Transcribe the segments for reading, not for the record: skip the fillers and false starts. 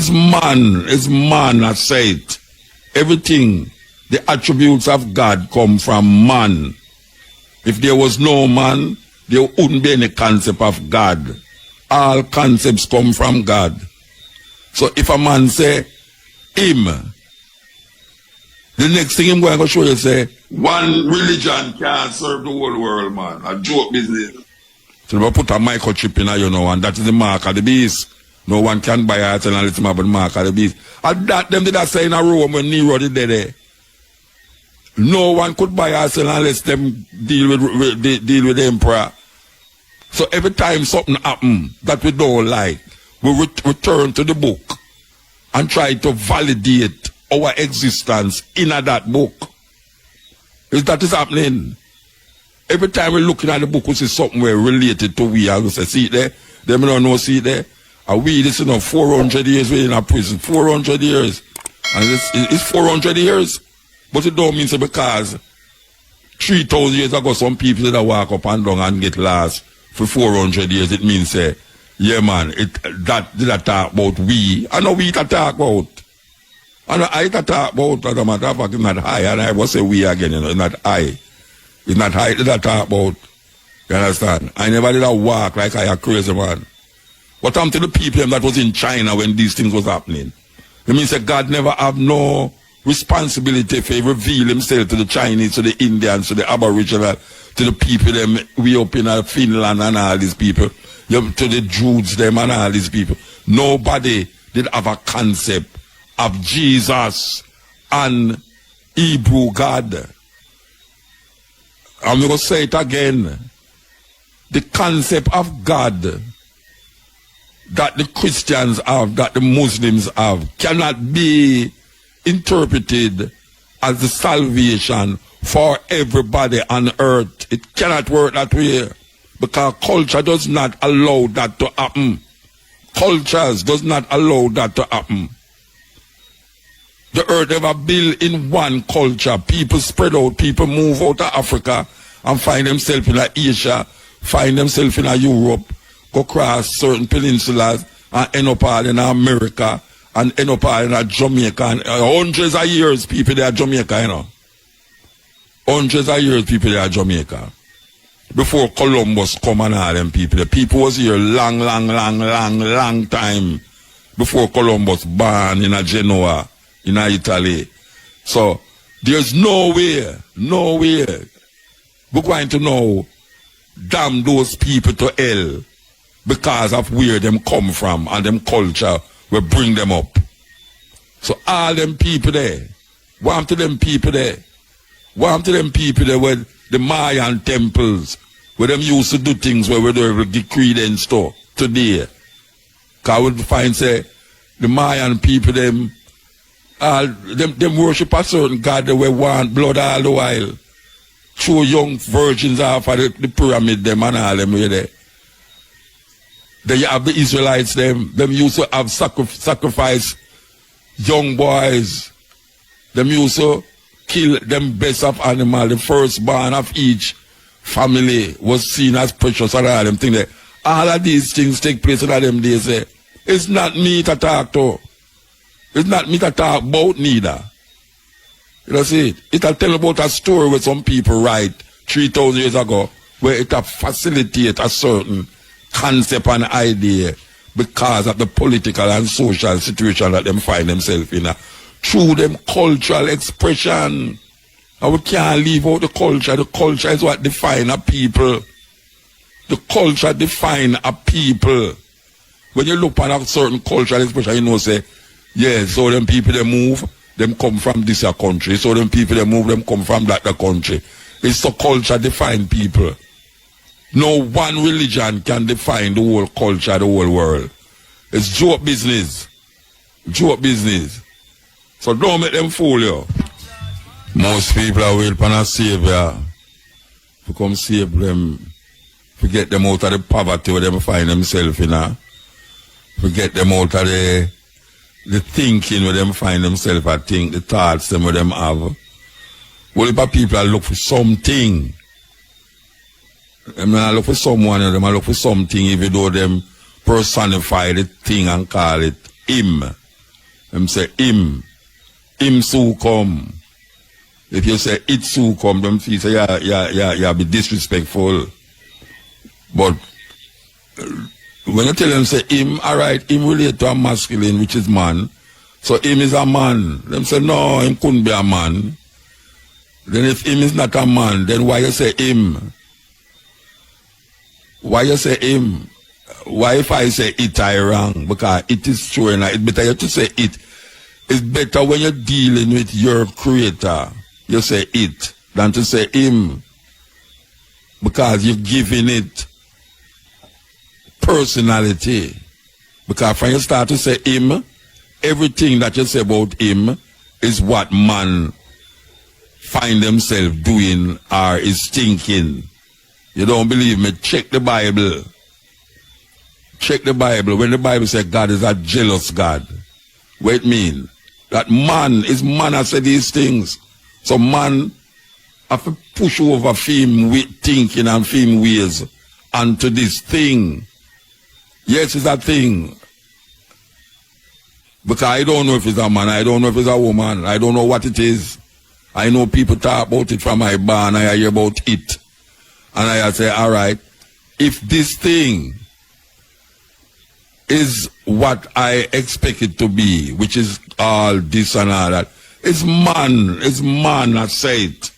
It's man, I say it. Everything, the attributes of God come from man. If there was no man, there wouldn't be any concept of God. All concepts come from God. So if a man say, him, the next thing I'm going to show you say, one religion can't serve the whole world, man. A joke business. So they put a microchip in, you know, and that is the mark of the beast. No one can buy it and it's about the mark of the beast. And that them did that say in a Rome when Nero did there. No one could buy us unless them deal with the emperor. So every time something happens that we don't like, we return to the book and try to validate our existence in that book. That is happening. Every time we're looking at the book, we see something related to we. And we say, see it there? Them don't know, see it there? And we, this is 400 years we're in a prison. 400 years. And it's 400 years. But it don't mean so because 3,000 years ago, some people that walk up and down and get lost for 400 years, it means, yeah, man, that did I talk about we. I know we that talk about. And I that talk about, as a matter of fact, it's not I. And I will say we again, you know, it's not I. It's not I that I talk about. You understand? I never did a walk like I a crazy man. What happened to the people that was in China when these things was happening? It means that God never have no responsibility for reveal himself to the Chinese, to the Indians, to the Aboriginal, to the people them we up in Finland and all these people, to the Jews them and all these people. Nobody did have a concept of Jesus and Hebrew God. I'm going to say it again. The concept of God that the Christians have, that the Muslims have, cannot be interpreted as the salvation for everybody on earth. It cannot work that way because culture does not allow that to happen. Cultures does not allow that to happen. The earth never built in one culture. People spread out, people move out of Africa and find themselves in Asia, find themselves in Europe, go across certain peninsulas and end up all in America and end up all in Jamaica. And hundreds of years people there are Jamaica, you know. Hundreds of years people there are Jamaica. Before Columbus come and all them people. The people was here long time before Columbus born in Genoa, in Italy. So there's no way we're going to know damn those people to hell because of where them come from and them culture will bring them up. So all them people there, what to them people there? What to them people there with the Mayan temples, where them used to do things where they will give credence to today? Because we find say the Mayan people them worship a certain God that we want blood all the while. Throw young virgins off of the pyramid them and all them way there. Then you have the Israelites them used to have sacrifice young boys. Them used to kill them best of animal. The firstborn of each family was seen as precious and all them things there. All of these things take place in them days. It's not me to talk to. It's not me to talk about neither. You know, see, it'll tell about a story where some people write 3,000 years ago where it'll facilitate a certain concept and idea because of the political and social situation that them find themselves in. Through them cultural expression. And we can't leave out the culture. The culture is what defines a people. The culture defines a people. When you look at a certain cultural expression, you know, say, yeah, so them people they move, them come from this country. So them people they move, them come from that country. It's the culture define people. No one religion can define the whole culture, the whole world. It's joke business. Joke business. So don't make them fool you. Most people are waiting for a savior to come save them, to get them out of the poverty where they find themselves in. To get them out of the thinking where they find themselves, I think, the thoughts them where them have. Well, if people look for something, them not look for someone, them look for something, even though them personify the thing and call it him. Them say him so come. If you say it so come, them feel say yeah, be disrespectful. But when you tell them say him, alright, him relate to a masculine, which is man. So him is a man. Them say no, him couldn't be a man. Then if him is not a man, then why you say him? Why you say him? Why if I say it, I wrong? Because it is true and it's better you to say it. It's better when you're dealing with your creator, you say it, than to say him. Because you're giving it personality. Because when you start to say him, everything that you say about him is what man find themselves doing or is thinking. You don't believe me? Check the Bible. Check the Bible. When the Bible says God is a jealous God, what it mean? That man has said these things. So man have to push over film thinking and film ways onto this thing. Yes, it's a thing. Because I don't know if it's a man, I don't know if it's a woman, I don't know what it is. I know people talk about it from my barn, I hear about it. And I say, all right, if this thing is what I expect it to be, which is all this and all that, it's man that say it.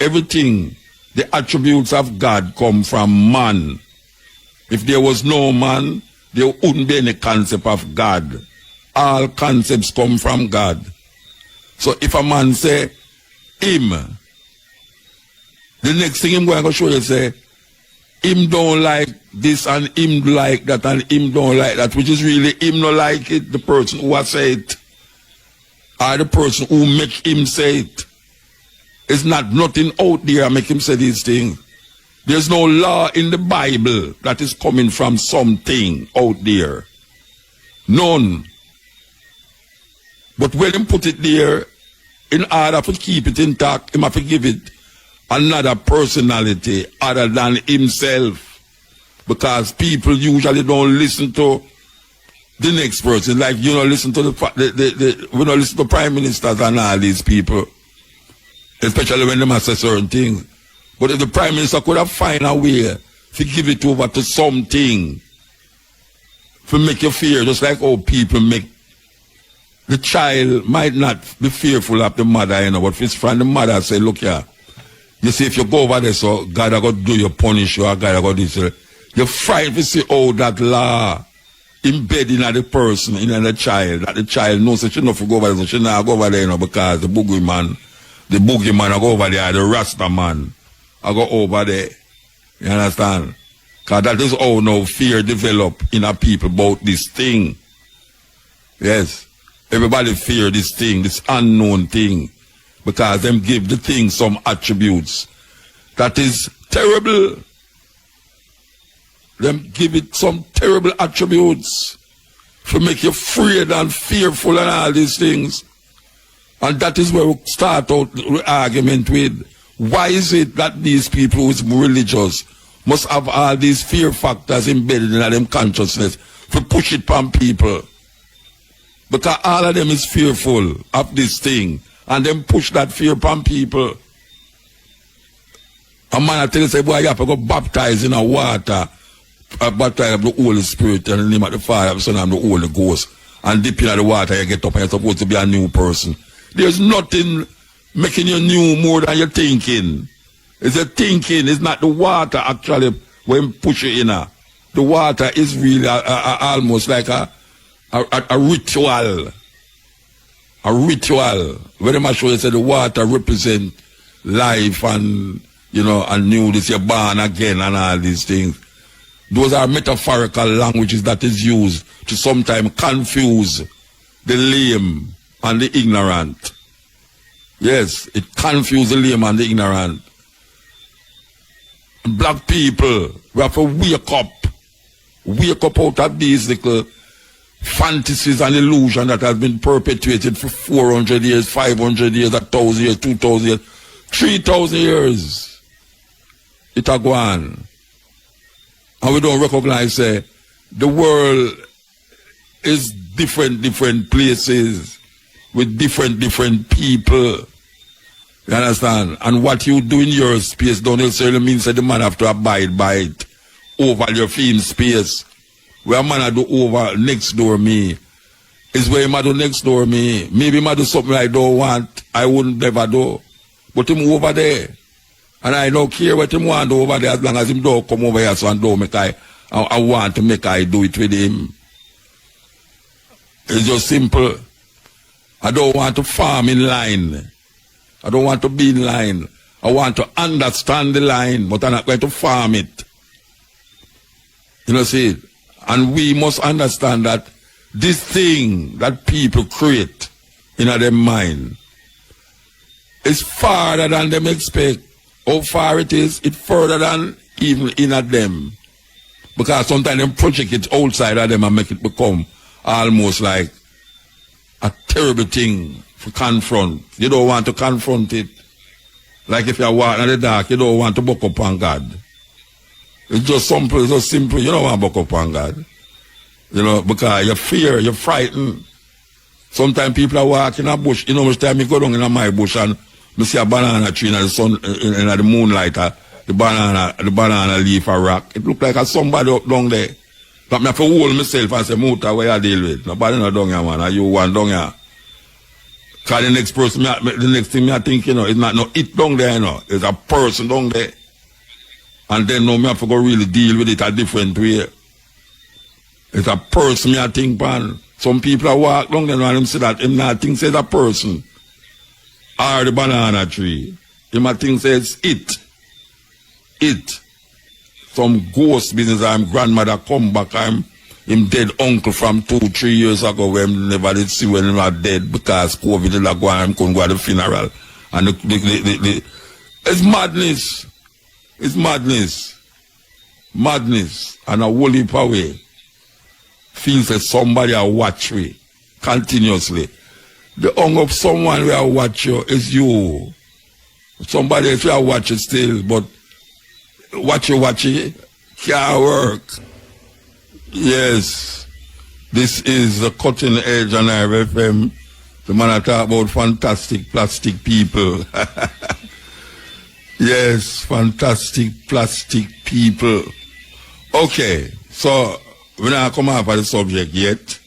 Everything, the attributes of God come from man. If there was no man, there wouldn't be any concept of God. All concepts come from God. So if a man say, him, the next thing I'm going to show you say, him don't like this and him like that and him don't like that, which is really him not like it, the person who has said it, or the person who make him say it. It's not nothing out there make him say these things. There's no law in the Bible that is coming from something out there. None. But when him put it there, in order to keep it intact, him have to give it another personality other than himself. Because people usually don't listen to the next person. Like, you know, listen to we don't listen to prime ministers and all these people. Especially when they say certain things. But if the prime minister could have find a way to give it over to something to make you fear, just like how people make the child might not be fearful of the mother, you know, but if it's from the mother, say, look here, you see, if you go over there, so God are going to do you, punish you, or God are going to do this. You're frightened to see how that law embedded in the person, in the child, that the child knows that she not to go over there, so she not go over there, you know, because the boogeyman I go over there, the Rasta man, I go over there. You understand? Because that is how now fear develop in our people about this thing. Yes. Everybody fear this thing, this unknown thing, because them give the thing some attributes that is terrible. Them give it some terrible attributes to make you afraid and fearful and all these things. And that is where we start out the argument with, why is it that these people who is religious must have all these fear factors embedded in them consciousness to push it upon people? Because all of them is fearful of this thing. And them push that fear upon people. A man I tell you, say, boy, you have to go baptize in a water. Baptize of the Holy Spirit and the name of the Father, the Son, and the Holy Ghost. And dip in the water, you get up and you're supposed to be a new person. There's nothing making you new more than you're thinking. It's a thinking, it's not the water actually when push you in. The water is really almost like a ritual. A ritual. Very much so they say the water represent life and, you know, and newness, you're born again and all these things. Those are metaphorical languages that is used to sometimes confuse the lame and the ignorant. Yes, it confuses the lame and the ignorant. Black people, we have to wake up out of these little fantasies and illusions that has been perpetuated for 400 years, 500 years, 1,000 years, 2,000 years, 3,000 years. It a go on. And we don't recognize the world is different places with different people. You understand? And what you do in your space don't necessarily mean that the man have to abide by it over your film space. Where a man do over next door me is where him do next door me. Maybe him do something I don't want, I wouldn't never do. But him over there. And I don't care what him want over there as long as him don't come over here so and don't make I want to make I do it with him. It's just simple. I don't want to farm in line. I don't want to be in line. I want to understand the line, but I'm not going to farm it. You know, see? And we must understand that this thing that people create in their mind is farther than them expect. How far it is, it's further than even in them. Because sometimes them project it outside of them and make it become almost like a terrible thing to confront. You don't want to confront it. Like if you're walking in the dark, you don't want to buck up on God. It's just simple, it's just simple. You don't want to buck up on God. You know, because you fear, you're frightened. Sometimes people are walking in a bush. You know, much time you go down in my bush and you see a banana tree in the sun, in the moonlight, the banana leaf a rock. It look like a somebody up down there. But I have to hold myself and say, Muta, where you deal with? Nobody not down here, man. Are you one down here? Because the next person, the next thing I think, you know, it's not no it down there, you know. It's a person down there. And then now I have to go really deal with it a different way. It's a person, I think, man. Some people are walk down there and them say that him not think it's a person. Or the banana tree. Him I think says it. It. Some ghost business. I'm grandmother come back. I'm him dead uncle from 2-3 years ago when never did see when he was dead because COVID did not go and couldn't go to the funeral. And it's madness. It's madness. Madness. And a whole heap away. Feels that somebody will watch me continuously. The hung of someone will watch you is you. Somebody else will watch you still, but watch it can't work. Yes. This is the cutting edge on RFM. The man I talk about fantastic plastic people. Yes, fantastic plastic people. Okay, so we're not come up with the subject yet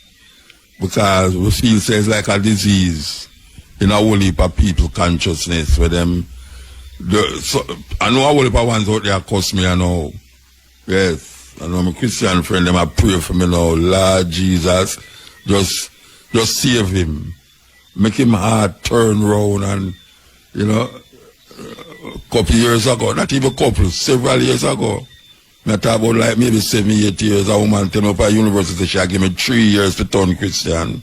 because we feel it's like a disease in a whole heap of people consciousness for them. I know a whole heap of ones out there cuss me, I know. Yes, I know my Christian friend, them I pray for me now. Lord Jesus, just save him. Make him heart turn round and, you know, a couple years ago, not even couple, several years ago, I talk about like maybe 7-8 years, a woman tell me up at university, she give me 3 years to turn Christian.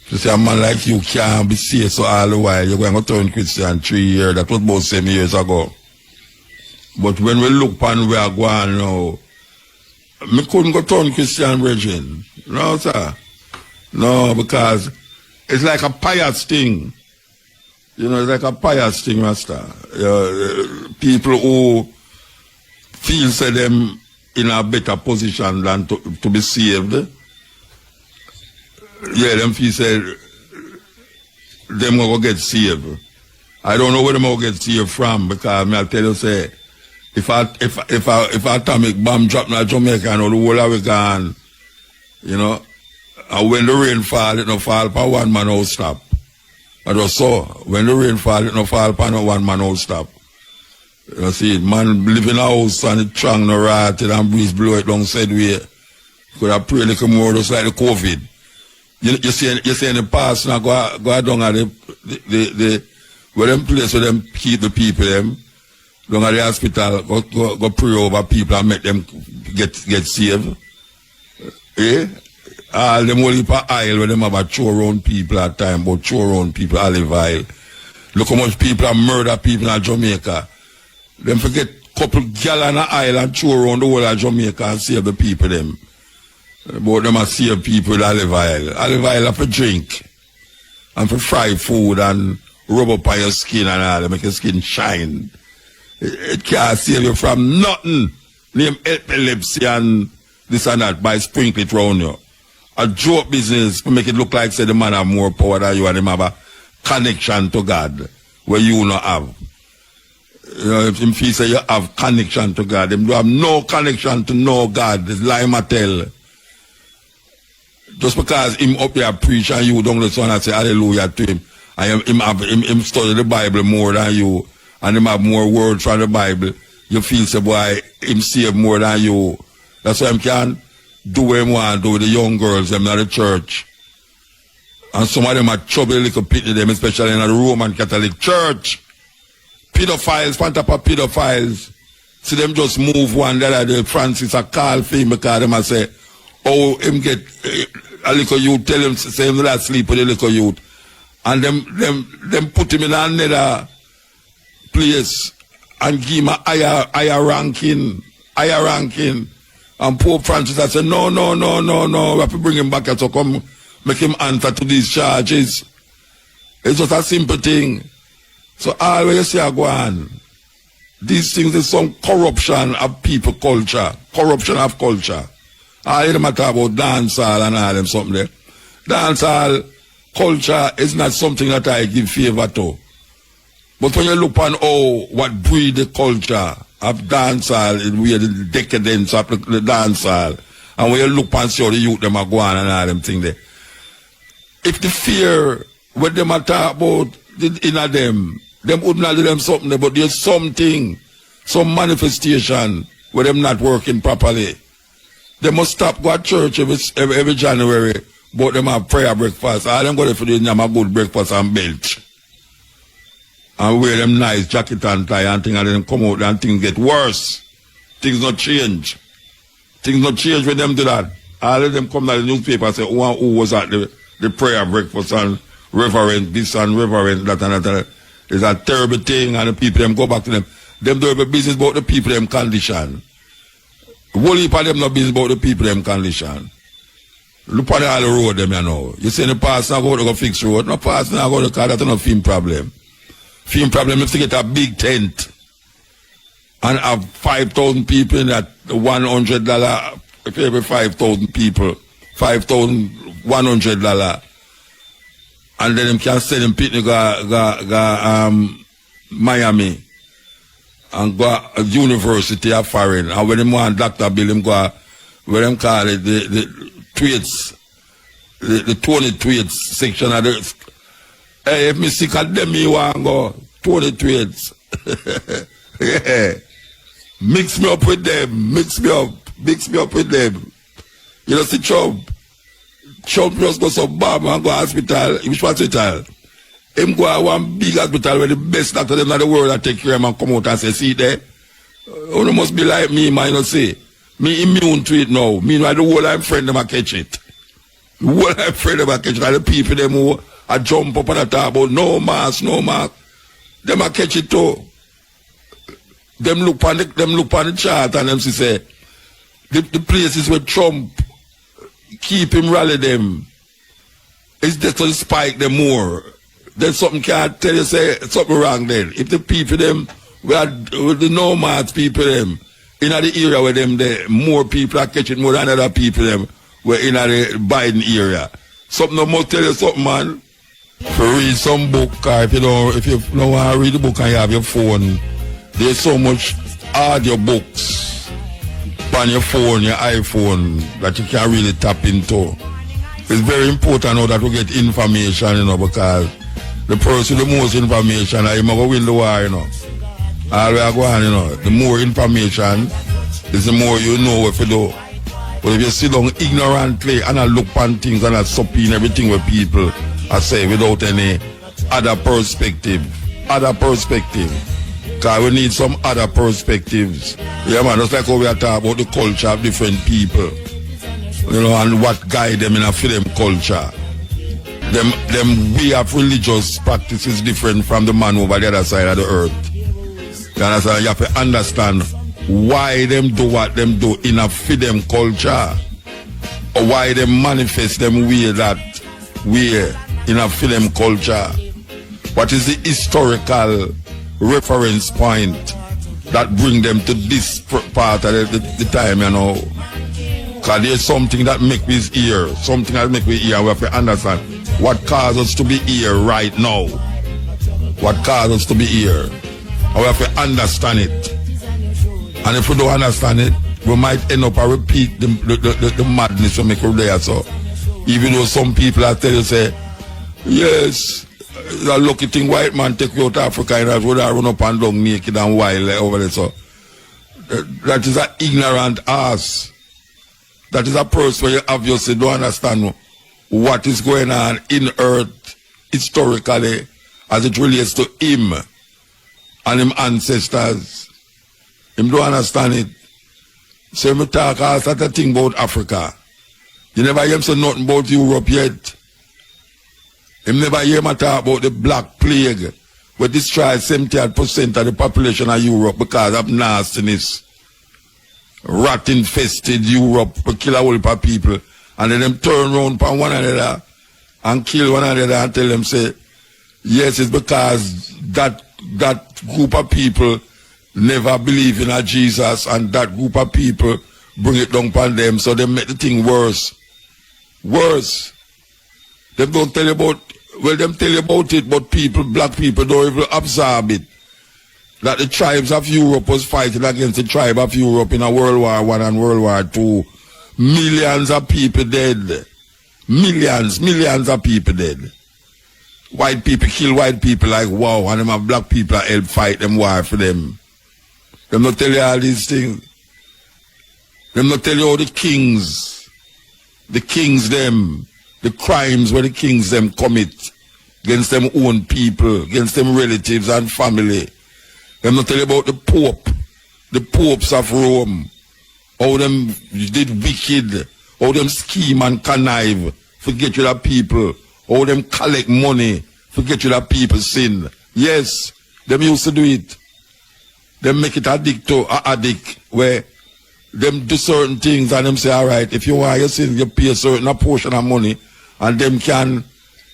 She say, a man like you can't be saved so all the while, you're going to turn Christian 3 years, that was about 7 years ago. But when we look upon where I go on now, I couldn't go turn Christian virgin. No, sir. No, because it's like a pious thing. You know, it's like a pious thing, Master. People who feel say them in a better position than to be saved. Yeah, them feel say them gonna get saved. I don't know where them gonna get saved from because I'll tell you say if atomic bomb drop in Jamaica and all the whole of it gone, you know, and when the rain fall, it no fall for one man out stop. That was so. When the rain fall, it no fall for no one man out stop. You see, man live in a house and it strong no rotted and breeze blow it down said way. Could have pray a little more just like the COVID. You see in the past now go down at the where them place where them keep the people them down at the hospital go pray over people and make them get saved. Eh? All them only for oil where them have a throw around people at time, but throw around people olive oil. Look how much people have murdered people in Jamaica. Them forget couple gallon of oil and throw around the whole of Jamaica and save the people them. But them are save people with olive oil. Olive oil are for drink. And for fry food and rub up on your skin and all, make your skin shine. It can't save you from nothing. Name epilepsy and this and that by sprinkle it round you. a joke business to make it look like say the man have more power than you and him have a connection to God where you not have. You know, if he say you have connection to God, them do have no connection to know God. It's lie I tell. Just because him up there preach and you don't listen and say hallelujah to him, and him study the Bible more than you, and him have more words from the Bible, you feel say boy him save more than you. That's why him can do what him want to do with the young girls them in the church. And some of them are trouble little pity them, especially in the Roman Catholic Church. Pedophiles, on top of pedophiles. See them just move one that the Francis a call for him because them a say, oh, him get a little youth, tell him say him not sleep with a little youth. And them put him in another place and give him a higher ranking. And Pope Francis I said, no, we have to bring him back here to come make him answer to these charges. It's just a simple thing. So all when you see I go on, these things is some corruption of people culture. Corruption of culture. All them talk about dancehall and all them something there. Dancehall culture is not something that I give favor to. But when you look on what breed the culture of dancehall, where the decadence of the dancehall, and when you look and see how the youth them are going and all them things there. If the fear what them are talk about in them wouldn't do them something there, but there's something, some manifestation where them not working properly. They must stop go to church every January, but them have prayer breakfast. All them go there for them a good breakfast and belt. And wear them nice jacket and tie and things, and then come out and things get worse. Things not change. Things not change when them do that. All of them come to the newspaper and say, who was at the prayer breakfast and reverend this and reverend that and that. It's a terrible thing, and the people them go back to them. Them do a business about the people them condition. Whole heap of them no business about the people them condition. Look at all the road them you know. You say the pastor go to fix road. No pastor go to car, that's no film problem. Film problem is to get a big tent and have 5,000 people in that $100 for every 5,000 people. $5,100. And then them can send them picnic go Miami and go university of foreign. And when them want Dr. Bill, them go where them call it the tweets, the Tony tweets section of the. Hey, if me sick at them, me want go Tony tweets. Yeah. Mix me up with them. Mix me up with them. You know, see Trump just go so bad and go to hospital. Which hospital? Him go to one big hospital where the best doctor in the world that take care of him and come out and say, see there, you must be like me, man, you know, say. Me immune to it now. Meanwhile, the whole I'm friend them a catch it. The whole I'm friend them a catch it. And the people them who a jump up and talk about no mask. Them a catch it too. Them look on the chart and them say the places where Trump keep him rally them. It's just to spike them more. Then something can't tell you say something wrong then. If the people them with the no mask people them in the area where them there, more people are catching more than other people them were in the Biden area. Something must tell you something, man. If you read some book, or if you don't want to read the book and you have your phone, there's so much audio books on your phone, your iPhone, that you can really tap into. It's very important now that we get information, you know, because the person with the most information, I'm going to win the war, you know. All we are going, you know, the more information is the more you know what to do. But if you sit down ignorantly and I look on things and I sup in everything with people, I say without any other perspective. Because we need some other perspectives. Yeah, man, just like how we are talking about the culture of different people. You know, and what guide them in a film culture. Them way of religious practice is different from the man over the other side of the earth. You understand? You have to understand why them do what them do in a film culture. Or why they manifest them way in a film culture. What is the historical reference point that bring them to this part of the time, you know? Because there's something that make us here. Something that make we here. We have to understand what caused us to be here right now. What caused us to be here. And we have to understand it. And if we don't understand it, we might end up and repeat the madness we make there. So even though some people are tell you say, yes, the lucky thing white man take you out of Africa and that's where they run up and down naked and wild over there. So that is an ignorant ass. That is a person where you obviously don't understand what is going on in earth historically as it relates to him and him ancestors. Him don't understand it. So me talk all sort of thing about Africa. You never hear him say nothing about Europe yet. Him never hear him talk about the Black Plague, where destroyed 78% of the population of Europe because of nastiness. Rat infested Europe, we kill a whole heap of people, and then them turn around upon one another and kill one another and tell them say, yes, it's because that group of people never believe in a Jesus, and that group of people bring it down upon them, so they make the thing worse. Worse. They don't tell you about, well, them tell you about it, but people, black people, don't even absorb it. That the tribes of Europe was fighting against the tribe of Europe in a World War I and World War II. Millions of people dead. Millions of people dead. White people kill white people like wow, and them have black people help fight them war for them. Them not tell you all these things. Them not tell you all the kings them, the crimes where the kings them commit against them own people, against them relatives and family. Them not tell you about the popes of Rome, how them did wicked, how them scheme and connive, forget you that people, how them collect money, forget you that people sin. Yes, them used to do it. Them make it addict where them do certain things and them say, all right, if you want your sin, you pay a certain portion of money and them can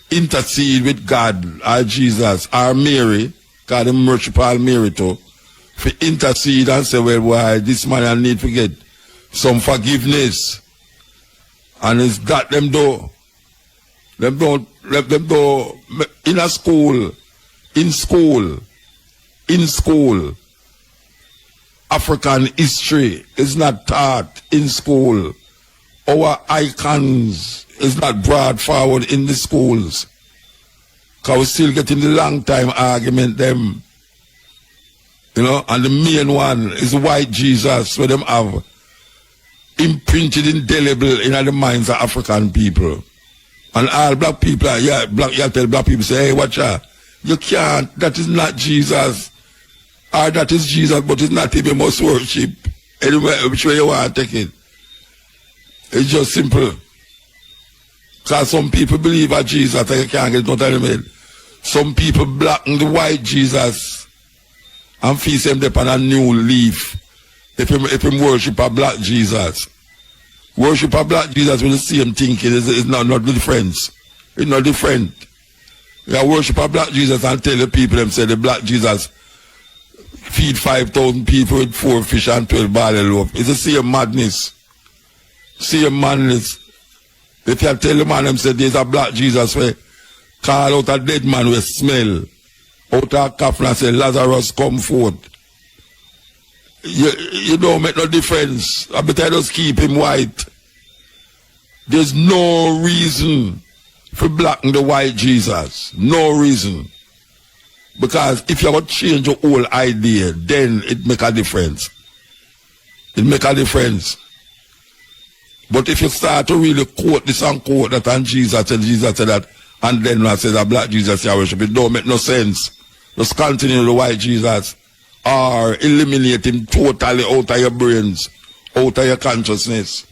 intercede with God or Jesus or Mary, because them worship all Mary too, for intercede and say, well, why this man I need to get some forgiveness. And it's that them do. Them don't in a school, in school, African history is not taught in school. Our icons is not brought forward in the schools. Because we're still getting the long time argument them. You know, and the main one is white Jesus, where them have imprinted indelible in the minds of African people. And all black people, you tell black people, say, hey, watch out. You can't, that is not Jesus. Or that is Jesus, but it's not him you must worship. Anyway, which way you want to take it. It's just simple. Because some people believe at Jesus and you can't get no time. Some people blacken the white Jesus and feast him upon a new leaf. If him worship a black Jesus. Worship a black Jesus with the same thinking. It's not different. It's not different. You worship a black Jesus and tell the people them say the black Jesus feed 5,000 people with 4 fish and 12 barley loaf. It's the same madness. Same madness. If you tell the man them say there's a black Jesus where call out a dead man with smell, out a coffin and say Lazarus come forth. You don't make no difference. I better just keep him white. There's no reason for blacking the white Jesus. No reason. Because if you want to change your whole idea, then it make a difference. It make a difference. But if you start to really quote this and quote that and Jesus said that, and then I say that black Jesus you worship, it don't make no sense. Just continue the white Jesus or eliminate him totally out of your brains, out of your consciousness.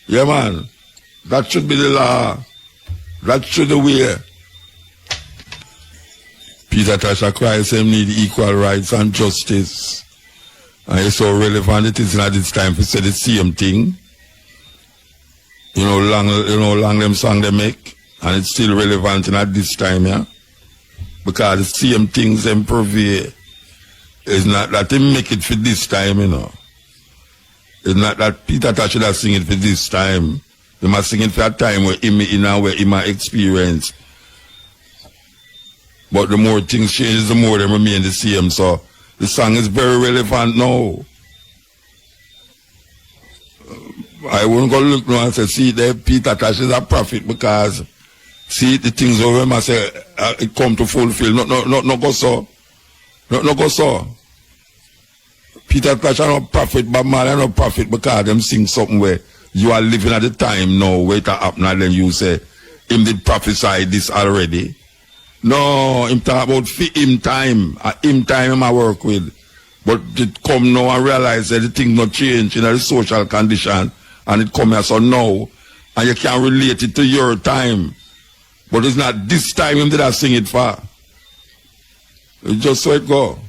Yeah, man. That should be the law. That should be the way. Peter Tasha Christ need equal rights and justice. And it's so relevant it is not this time to say the same thing. You know, long them song they make, and it's still relevant at this time, yeah. Because the same things them prevail. It's not that they make it for this time, you know. It's not that Peter Tosh should have sing it for this time. They must sing it for a time where him in and where him experience. But the more things change, the more they remain the same. So the song is very relevant now. I wouldn't go look now and say, see there, Peter Tosh is a prophet because see the things over him I say it come to fulfill. No go so. No go so. Peter Tosh is not prophet, but man is not prophet because them sing something where you are living at the time now, where it happen and then you say, him did prophesy this already. No, him talk about him time. Him time him I work with. But it come now and realize that the thing not change in the social condition and it come here so now and you can relate it to your time. But it's not this time him did I sing it for. It's just so it go.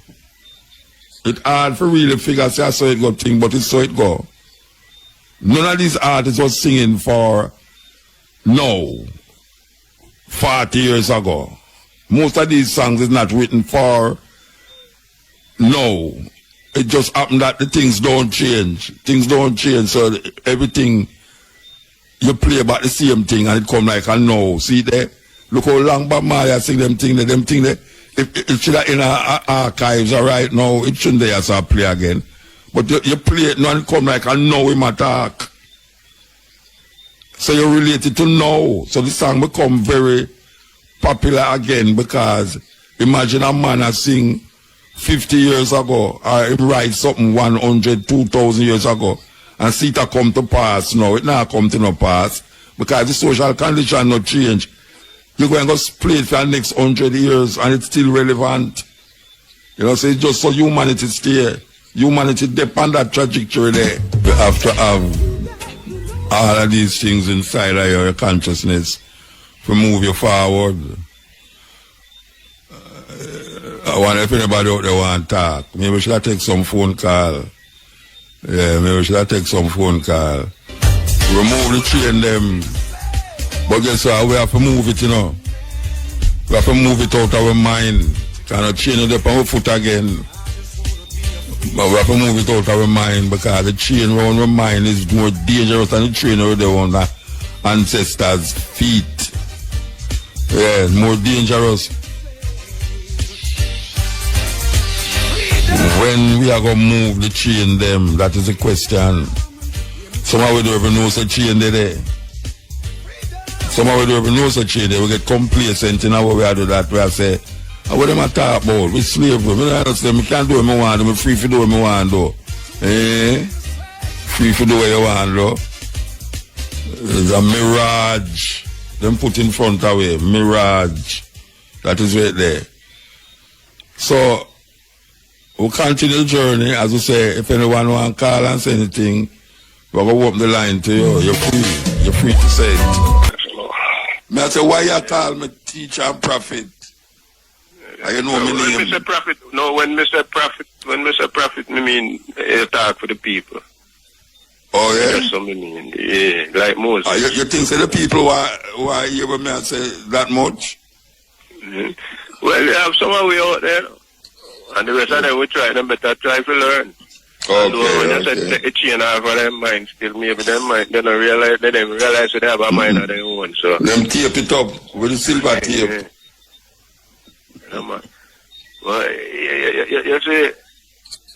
It's hard for really figure say so it go thing, but it's so it go. None of these artists was singing for now, 40 years ago. Most of these songs is not written for no. It just happened that the things don't change. Things don't change, so everything you play about the same thing and it come like a no. See there? Look how long Bob Marley sing them thing there. If it should have in our archives right now, it shouldn't there so play again. But you play it now and it come like a no him attack. So you relate it to no. So the song become very popular again because imagine a man that sing 50 years ago or he write something 100, 2,000 years ago and see it come to pass now. It now come to no pass because the social condition not change. You're going to go play it for the next 100 years and it's still relevant. You know, so it's just so humanity stay. Humanity depend on that trajectory there. You have to have all of these things inside of your consciousness to move you forward. I wonder if anybody out there want to talk. Maybe we should have take some phone call. Yeah, maybe we should have take some phone call. Remove the chain them. But guess what? We have to move it, you know. We have to move it out of our mind. Cannot change it up on our foot again. But we have to move it out of our mind because the chain around our mind is more dangerous than the chain around our ancestors' feet. Yeah, more dangerous. When we are going to move the chain them, that is the question. Somehow we don't even know the chain there. Somehow we don't even know the chain there. We get complacent in how we are do that. We are say, what am I talking about? We slavery. We don't understand. We can't do what I want. I'm free to do what I want to do. Free to do what you want to do. It's a mirage. Them put in front of it. Mirage. That is right there. So, we'll continue the journey. As we say, if anyone want to call and say anything, we're going to open the line to you. You're free. You're free to say it. May I say, why you call me teacher and prophet? You know me name. Mr. Prophet, no, when Mr. Prophet, me mean, you talk for the people. Oh, yeah? That's what I mean. Yeah, like Moses. You think so the people who are here with me and say that much? Mm-hmm. Well, you have some way out there. And the rest of them will try, them better try to learn. Okay, when you said take the chain off of their mind, still maybe them mind, they don't realize, they don't realize that they have a mind of their own, so. Them tape it up with the silver tape. Yeah, man. Well, you see,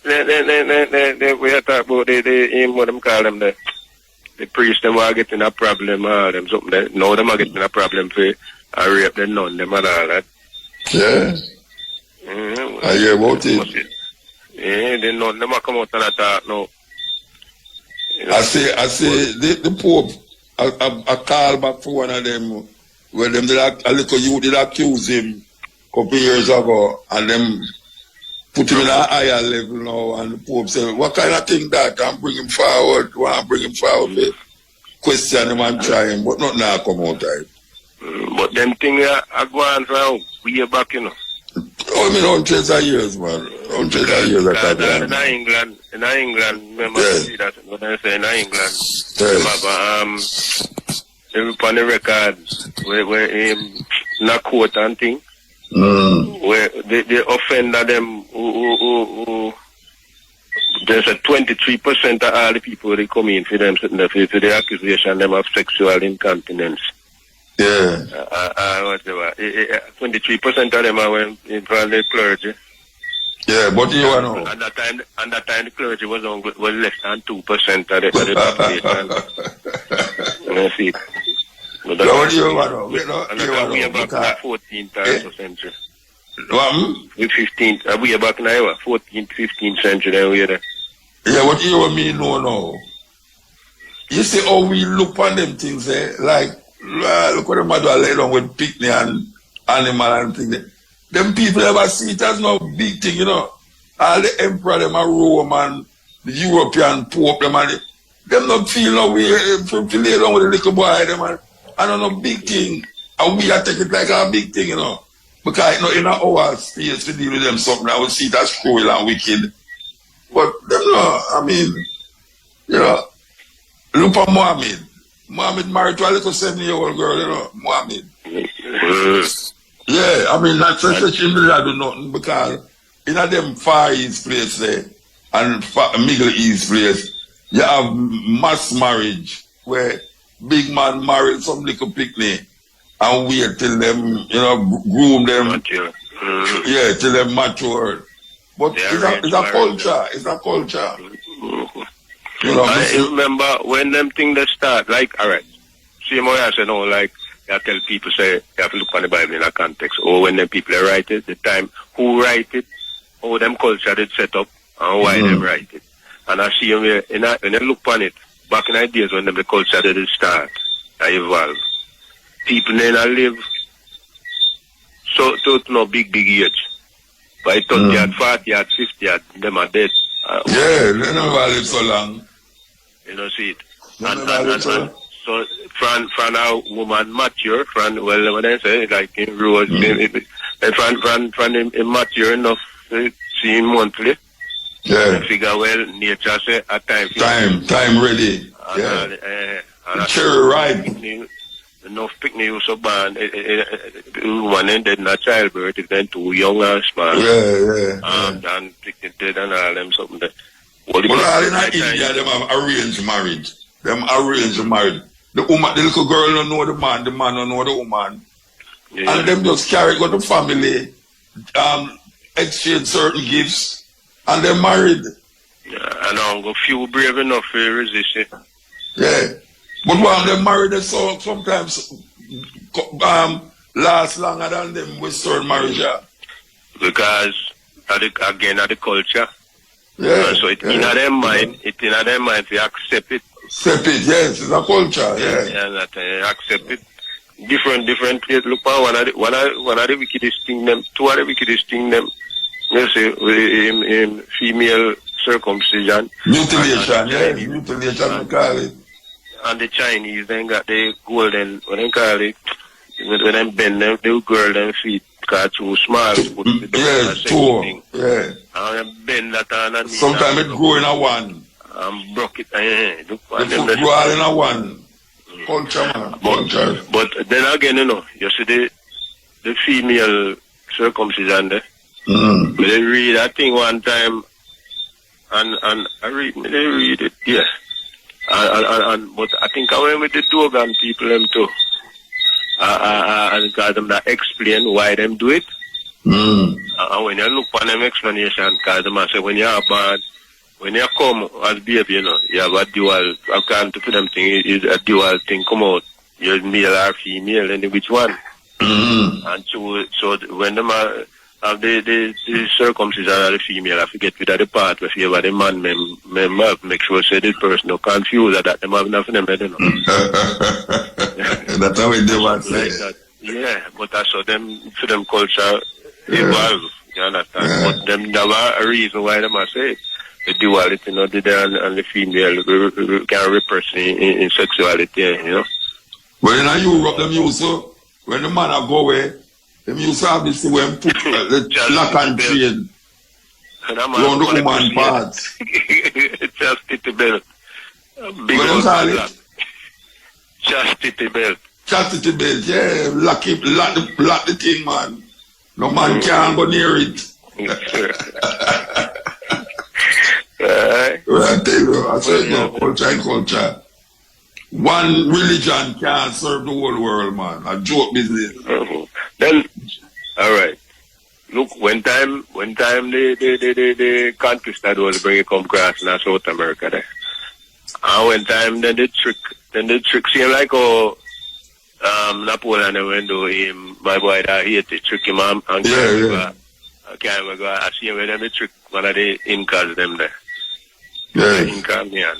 we are talking about what them call them, the priests, them are getting a problem, them something that, now them are getting a problem for rape the nun, them and all that. Yeah. I hear about it. Yeah, they know them come out and talk now. I say the Pope I call back for one of them where them a little youth did accuse him a couple years ago and them put him in a higher level now and the Pope said, what kind of thing that and bring him forward, want to bring him forward, question him and try him, but not now come out of it. But them things are going from way back, you know. I mean, hundreds of years, man. Hundreds of years. In England, remember see that when I say in England, remember, on the record, where not quote and thing, where the offender them who there's a 23% of all the people they come in for them for the accusation them of sexual incontinence. Yeah. Whatever. 23% of them are in front of the clergy. Yeah, but you know. And that time the clergy was less than 2% of the population. You see. But What do you want to and that we are back in the 14th century. What? The 15th, we are back now, 14th, 15th century, then we are there. Yeah, what you and me know now. You see how we look on them things, like, look what the mother lay down with picnic and animal and things. Them people ever see it as no big thing, you know. All the emperor, them are Rome and the European Pope, them not feel no way to lay down with the little boy, them and don't know big thing. And we are take it like a big thing, you know. Because you know, in our space to deal with them something, I will see it as cruel and wicked. But them no, I mean, you know, look for Mohammed. Mohammed married to a little 7-year-old girl, you know, Mohammed. Yeah, I mean, that's such she really do nothing because in them Far East place there and Middle East place, you have mass marriage where big man married some little picnic and wait till them, you know, groom them. Mature. Yeah, till them mature. But it's a culture. It's a culture. You know, I remember when them things that start, like, alright, see what I say now, like, I tell people, say, you have to look on the Bible in a context, or when them people write it, the time, who write it, how them culture did set up, and why them write it. And I see when I look on it, back in the days when the culture did start, and evolve, people then live so no big age. By 30 at 40 at 50 at them are dead. Yeah, they never live so long. You know, see it. And so from a woman mature, from well, what I say, like in rules, from immature enough to see him monthly. Yeah. Figure well, nature say a time. Time ready. Yeah. Cherry ripe. Enough picnic so bad. One ended in a childbirth, if then too young and small. Yeah. And picnic dead and all them something that. Well, in India, them have arranged marriage. The little girl don't know the man don't know the woman. Yeah. And them just carry go to family, exchange certain gifts, and they're married. Yeah, and a few brave enough to resist it. Yeah. But when they're married, they sometimes last longer than them Western marriage. Yeah. Because, again, of the culture. Yeah. So it's in their mind, to accept it. Accept it, yes, it's a culture, yeah. Yeah, accept it. Different place. Look, one of the wickedest thing them, two of the wickedest thing them, you see, in female circumcision. Mutilation, mutilation, we call it. And the Chinese then got the golden, what they call it, when they bend them, the girl them feet got too small. Yeah, two. Yeah. And bend that and sometimes it grow in a one. Broke it. The foot grow all in a one. Culture, man. Culture. But then again, you know, you see the female circumcision there. They read that thing one time, and I read it, yeah. But I think I went with the Dogon people them too. And got them that explain why them do it. And when you look on them explanation, cause them say when you are born, when you come as baby, you know, you have a dual, according to them thing, is a dual thing come out. You're male or female, and which one? And so when them have the circumcision of the female, I forget with the part where you have the man, make sure say the person no confused that them have nothing them, you know. That's how it was like that. Yeah, but I saw them for them culture evolve, you understand? But them there was a reason why them are say the duality, you know, and the female can repress in sexuality, you know. Well, in Europe, them used to, when the man go away, them used to have this thing when put the lock and chain around the woman parts. Chastity belt. Big what call it? Chastity belt. Chastity belt, yeah. Lock the thing, man. No man can go near it. I tell you, I say no, culture and culture. One religion can't serve the whole world, man. A joke business. Then, all right. Look, when time the conquistadors bring it come across in South America there. And when time then the trick seem like Napoleon went to him, my boy that he had to trick him and I can't go. I see him when they trick one of the Incas them there. Yeah. Inca. Yeah.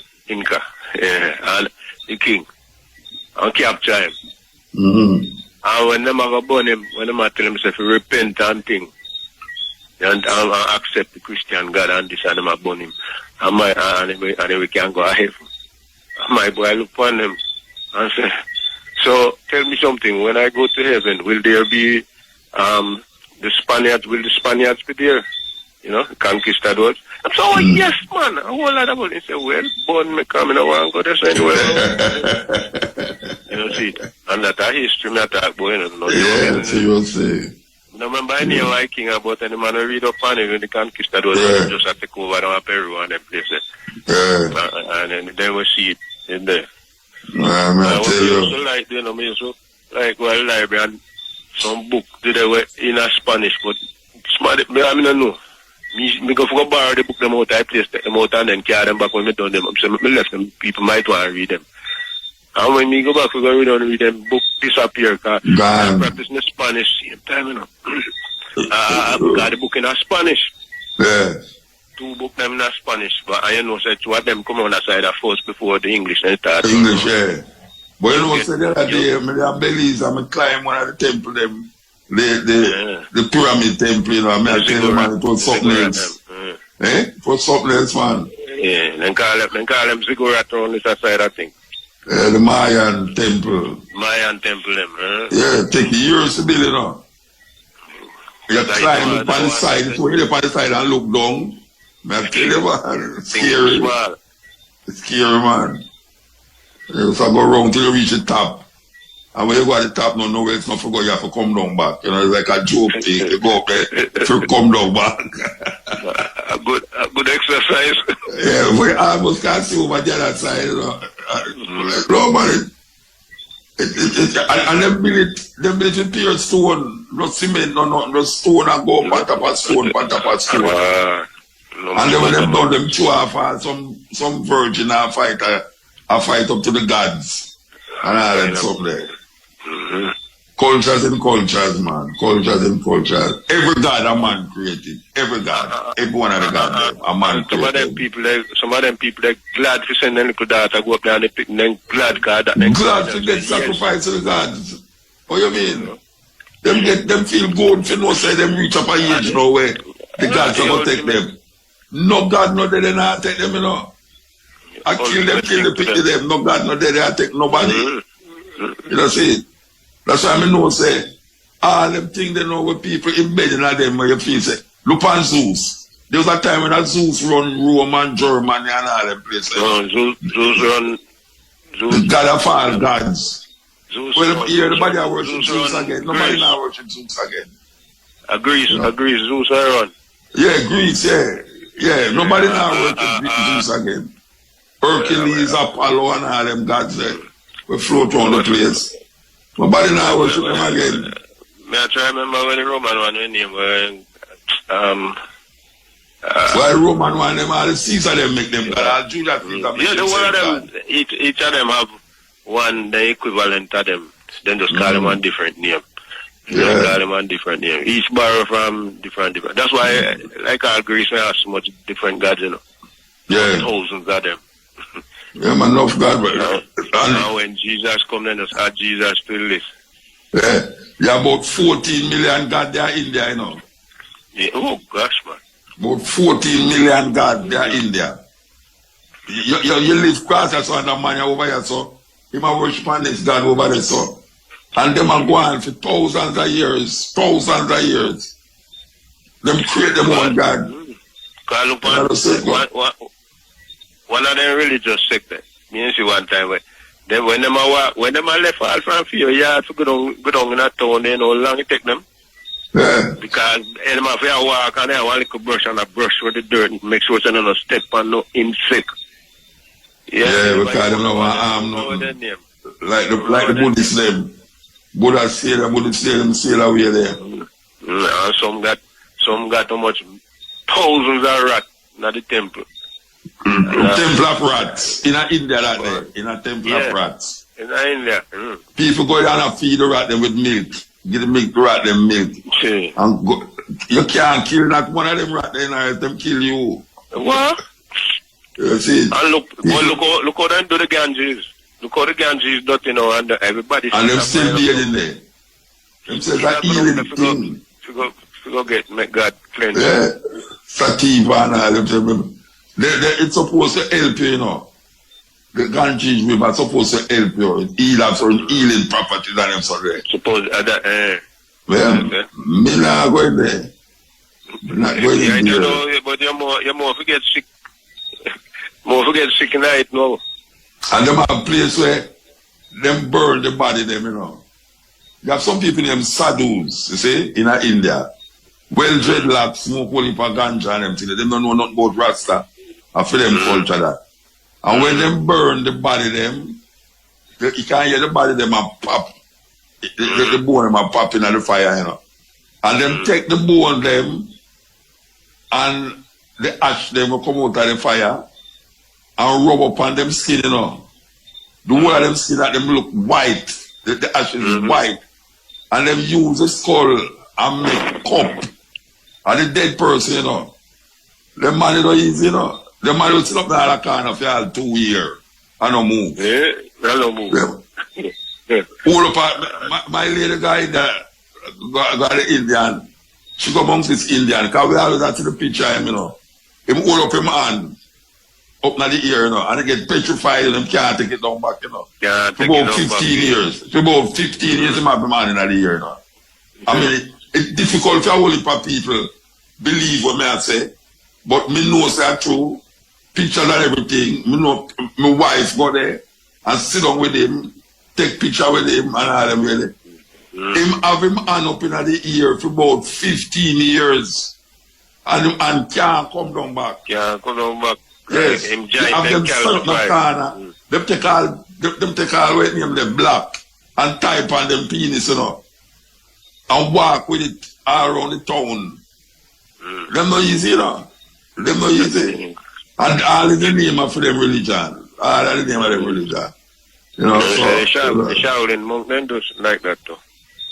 And the king. And capture him. Mm-hmm. And when them have burn him, when them tell himself to repent and thing, and accept the Christian God and this and them have burn him. And we can go ahead. My boy look upon him and say, so tell me something, when I go to heaven, will there be the Spaniards be there? You know, the conquistadors. And so, yes, man, a whole lot of it. He said, well, born me coming, I want to go there anywhere. You know, see, and that history, me talk about, you know. Yeah, so you will say. I remember any Viking about any man read up on it when the conquistadors just had to take over down Peru and them places. And then we see it in there. I tell you. Also like, you know, me so like well library and some book they were in a Spanish, but smart I mean I know. Me go for borrow the book them out, I place them out and then carry them back when me done them. So me left them, people might want to read them. And when me go back we go read them, book disappear because I practice in Spanish same time, you know. I got the book in Spanish. Yeah. 2 books them in Spanish, but I know say 2 of them come on the side of first before the English and start. English, yeah. But you know, say the other day, I Belize, I climb one of the temple them, the pyramid temple, you know, I tell you, man, it was something else. It was something else, man. Yeah, then call them ziggurat on this side, I think. The Mayan temple. Them, Yeah, take years to build, you know. You climb up on the side, so you on the side and look down. I tell you, man, it's scary. It's scary, man. You have to go around till you reach the top. And when you go at the top, no, it's not for go, you have to come down back. You know, it's like a joke thing. You go up there, to come down back. a good exercise. Yeah, we almost can't see over the other side, you know. No, man. And them build it with pure stone, not cement, no stone, and go on top of stone, on top of stone. And then when them done, them chew off some virgin and fight up to the gods. And all that stuff there. Cultures and cultures, man. Cultures and cultures. Every god a man created. Every god. Every one of the gods a man created. Some of them people, they're glad to send their little daughter go up there and they pick them glad God. Glad to get sacrificed to the gods. What you mean? Them feel good if you know say them reach up a age now where the gods are going to take them. No God no dead, they not take them, you know. I kill them, pick them. No God no dead, they not take nobody. You know, see? That's why I know say, all them things they know with people embedded in them where you feel say, look on Zeus. There was a time when Zeus run Rome and Germany and all them places. Zeus run. The God of all gods. Zeus well, everybody are worship Zeus again. Nobody now worship Zeus again. Agrees, Zeus run. Yeah, Greece, yeah. Yeah, nobody now worship Zeus again. Hercules, Apollo, and all them gods there. We float around the place. Nobody now worship them again. I try to remember when the Roman one when name why Roman one them all the Caesar them make them God. All Judah Caesar make them one of them, each of them have one the equivalent of them. Then just call them one different name. Yeah. Call them one different name. Each borrow from different. That's why, like our Greece, we have so much different gods, you know. Yeah. Thousands of them. Yeah, man, enough God, but now when Jesus come, then just add Jesus to the list. Yeah, you have about 14 million God there in there, you know. Yeah. Oh gosh, man. About 14 million God there in there. You live across that so and that man over here, so he might worship on this God over there, so. And them are going for thousands of years. Them create them one God. One of them religious sector. Me see one time where then when them are left all from fear, you have to go down in a town, they know how long it take them. Because them have to walk and they have a little brush and a brush with the dirt and make sure they don't step on no insect. Yeah, because them no arm nothing. Like the Buddhist them. Buddha sail them sail away there. Some got how much thousands of rats in the temple. Temple of rats. In India that day. In a temple of rats. In India. People go down and feed the rat them with milk. Give the milk to rat them milk. And go, you can't kill not one of them rat them kill you. What? You see? And look how they do the Ganges. Look how the Ganges dirty now and everybody. And them still being in there. Them says that healing thing. Make God cleanse. Yeah. Sativa and all them. It's supposed to help you, you know. The Ganges river is supposed to help you. It has some healing properties and them so there. Suppose that well, me not going there. Not going there. You know, but you're more forget sick. More forget sick in night now. And them have a place where them burn the body them, you know. You have some people named sadhus, you see, in India. Well dreadlocks, smoke only for ganja and them things. They don't know nothing about Rasta. I feel them culture that. And when them burn the body them, you can hear the body them a pop. The bone them a pop in the fire, you know. And them take the bone them and the ash them will come out of the fire and rub up on them skin, you know. The whole of them skin that them look white. The ashes is white. And them use the skull and make cup. And the dead person, you know. The man is not easy, you know. The man will sit up there in the corner for all 2 years. And no move. Yeah, I don't move. Yeah. All up, my lady guy that got the Indian. She go amongst this Indian. Because we always have to the picture him, you know. Him hold up him hand. Up in the ear, you know. And they get petrified and them can't take it down back, you know. For about 15 years. For about 15 years, him have him hand in the ear, you know. I mean, it's difficult for a whole heap of people believe what I say. But me know it's true. Pictures and everything. Me know my wife go there and sit down with him, take picture with him and all them really. Him have him hand up in the ear for about 15 years. And can't come down back. Can't come down back. Yes. They have them set up in the corner. Them take all with them, them black and type on them penis, you know. And walk with it all around the town. Them not easy, you know. Them not easy. And all in the name of them religion. All in the name of them religion. You know, so. The Shaolin monk, them do like that too.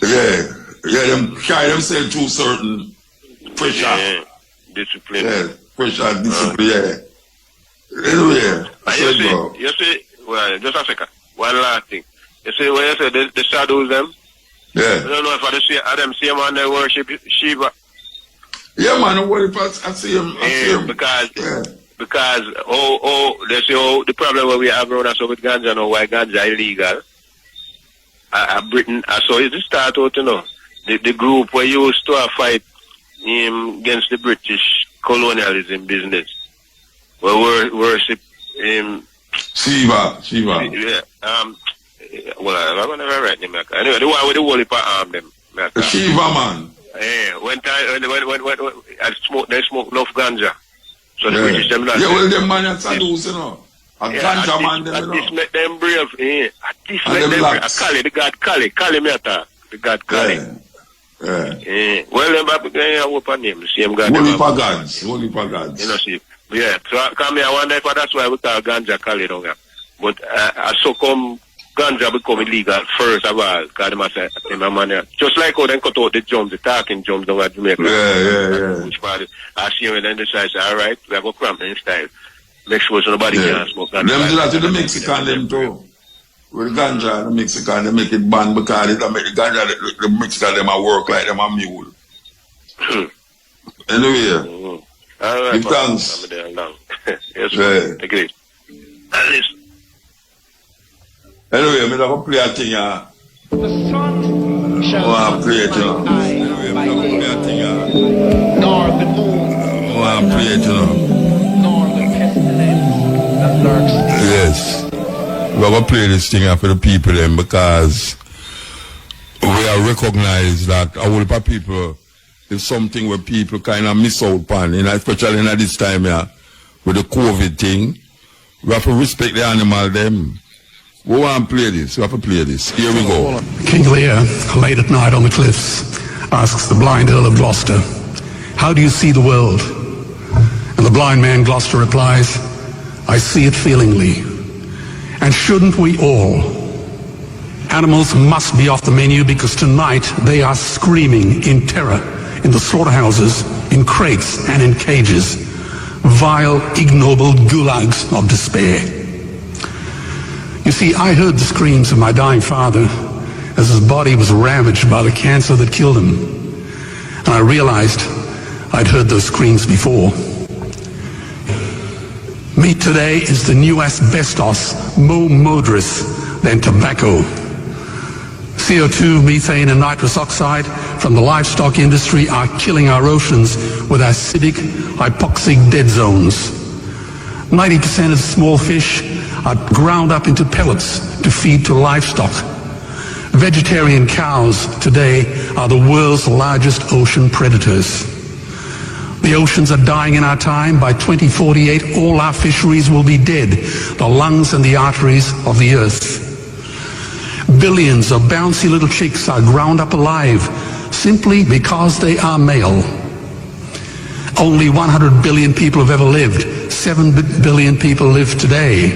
Yeah. Yeah, them carry themselves through certain pressure. Yeah. Discipline. Yeah, pressure, discipline, yeah. Anyway, you see, well, just a second. One last thing. You see, when you say the shadows them? Yeah. I don't know if I see them same man they worship Shiva. Yeah, man, I see him. Because they say the problem where we have around us with ganja now, why ganja illegal. Britain, so it's the start out, you know. The group where you used to fight against the British colonialism business. Well, worship Shiva. Yeah. Well, I'm gonna write him back. Anyway, the one with the whole heap of arm them. The Shiva man. Yeah. When they smoke enough ganja. So the British them not. Yeah, well, them man are sadhus, you know. A ganja man, them, you know. This make them brave. Yeah. This make them brave. Kali, the god Kali. Kali me attack. The god Kali. Yeah. Well, them back again, I hope a name. The same god. Holy gods. You know, see. Yeah. So come here, I wonder if that's why we call ganja Kali down here. But so come ganja become illegal first of all, because they must say, just like how they cut out the drums, the talking drums down at Jamaica. Yeah. Which part, I see when they decide, all right, we have a cramp in style. Make sure so nobody can smoke ganja. Them do that to the Mexican, them too. With ganja, the Mexican, they make it ban because it make the ganja, the Mexican, them a work like them a mule. Anyway, all right, thanks. Yes, sir. Take it. Listen. Anyway, I'm going to play a thing, The sun shall not play it, Nor the moon. Play it, Nor the pestilence that lurks. Yes. We're going to play this thing for the people then because we are recognized that a whole lot of people is something where people kind of miss out on, especially in this time here with the COVID thing. We have to respect the animal them. We want to play this. We have to play this. Here we go. King Lear, late at night on the cliffs, asks the blind Earl of Gloucester, "How do you see the world?" And the blind man Gloucester replies, "I see it feelingly. And shouldn't we all? Animals must be off the menu because tonight they are screaming in terror in the slaughterhouses, in crates and in cages. Vile, ignoble gulags of despair." You see, I heard the screams of my dying father as his body was ravaged by the cancer that killed him. And I realized I'd heard those screams before. Meat today is the new asbestos, more murderous than tobacco. CO2, methane and nitrous oxide from the livestock industry are killing our oceans with acidic, hypoxic dead zones. 90% of small fish are ground up into pellets to feed to livestock. Vegetarian cows today are the world's largest ocean predators. The oceans are dying in our time. By 2048, all our fisheries will be dead, the lungs and the arteries of the earth. Billions of bouncy little chicks are ground up alive simply because they are male. Only 100 billion people have ever lived. 7 billion people live today.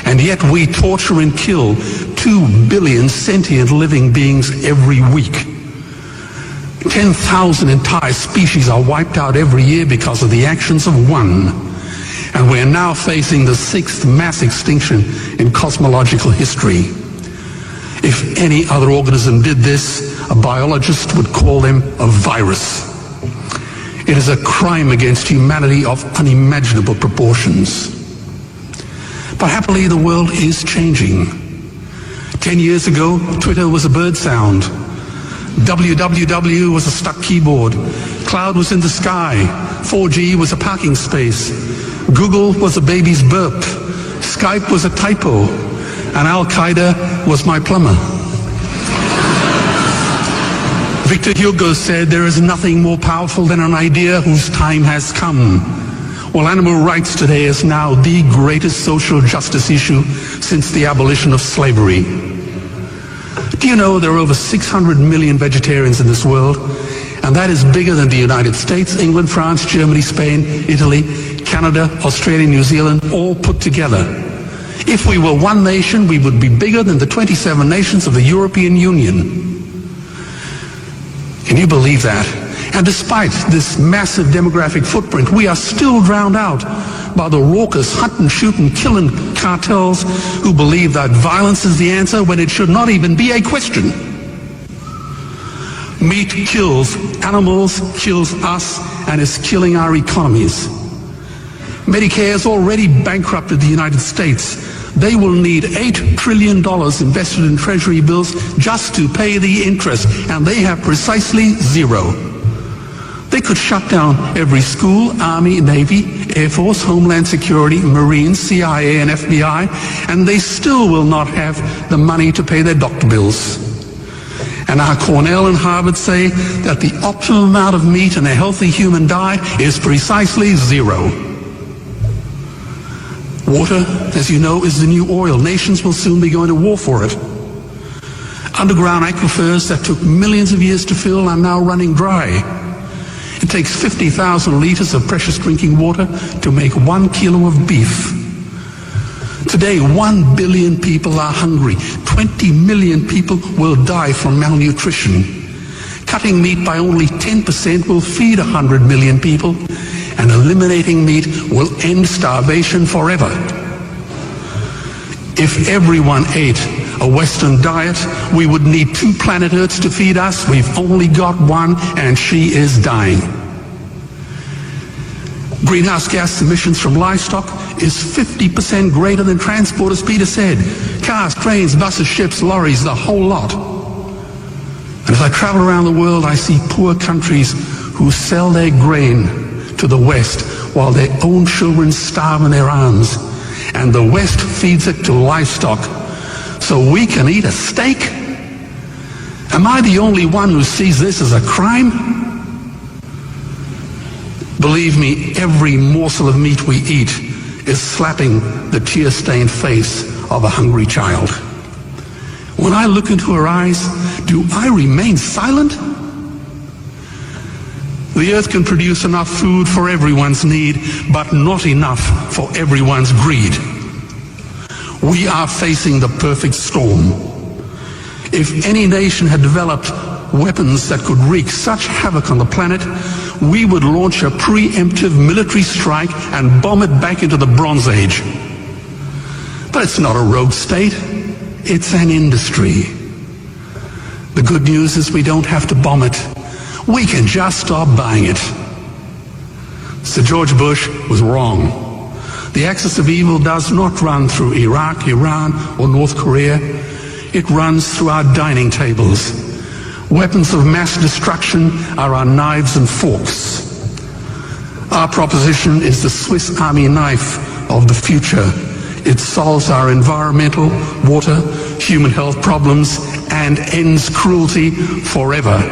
And yet we torture and kill 2 billion sentient living beings every week. 10,000 entire species are wiped out every year because of the actions of one. And we're now facing the 6th mass extinction in cosmological history. If any other organism did this, a biologist would call them a virus. It is a crime against humanity of unimaginable proportions. But happily, the world is changing. 10 years ago, Twitter was a bird sound. www was a stuck keyboard. Cloud was in the sky. 4G was a parking space. Google was a baby's burp. Skype was a typo. And Al-Qaeda was my plumber. Victor Hugo said, "There is nothing more powerful than an idea whose time has come." Well, animal rights today is now the greatest social justice issue since the abolition of slavery. Do you know there are over 600 million vegetarians in this world? And that is bigger than the United States, England, France, Germany, Spain, Italy, Canada, Australia, New Zealand, all put together. If we were one nation, we would be bigger than the 27 nations of the European Union. Can you believe that? And despite this massive demographic footprint, we are still drowned out by the raucous hunting, shooting, killing cartels who believe that violence is the answer when it should not even be a question. Meat kills animals, kills us, and is killing our economies. Medicare has already bankrupted the United States. They will need $8 trillion invested in treasury bills just to pay the interest, and they have precisely zero. They could shut down every school, Army, Navy, Air Force, Homeland Security, Marines, CIA, and FBI, and they still will not have the money to pay their doctor bills. And our Cornell and Harvard say that the optimum amount of meat in a healthy human diet is precisely zero. Water, as you know, is the new oil. Nations will soon be going to war for it. Underground aquifers that took millions of years to fill are now running dry. It takes 50,000 liters of precious drinking water to make 1 kilo of beef. Today, 1 billion people are hungry. 20 million people will die from malnutrition. Cutting meat by only 10% will feed 100 million people, and eliminating meat will end starvation forever. If everyone ate a Western diet, we would need 2 planet Earths to feed us. We've only got one, and she is dying. Greenhouse gas emissions from livestock is 50% greater than transport, as Peter said. Cars, trains, buses, ships, lorries, the whole lot. And as I travel around the world, I see poor countries who sell their grain to the West while their own children starve in their arms. And the West feeds it to livestock so we can eat a steak? Am I the only one who sees this as a crime? Believe me, every morsel of meat we eat is slapping the tear-stained face of a hungry child. When I look into her eyes, do I remain silent? The earth can produce enough food for everyone's need, but not enough for everyone's greed. We are facing the perfect storm. If any nation had developed weapons that could wreak such havoc on the planet, we would launch a preemptive military strike and bomb it back into the Bronze Age. But it's not a rogue state, it's an industry. The good news is we don't have to bomb it. We can just stop buying it. Sir George Bush was wrong. The axis of evil does not run through Iraq, Iran, or North Korea. It runs through our dining tables. Weapons of mass destruction are our knives and forks. Our proposition is the Swiss Army knife of the future. It solves our environmental, water, human health problems and ends cruelty forever.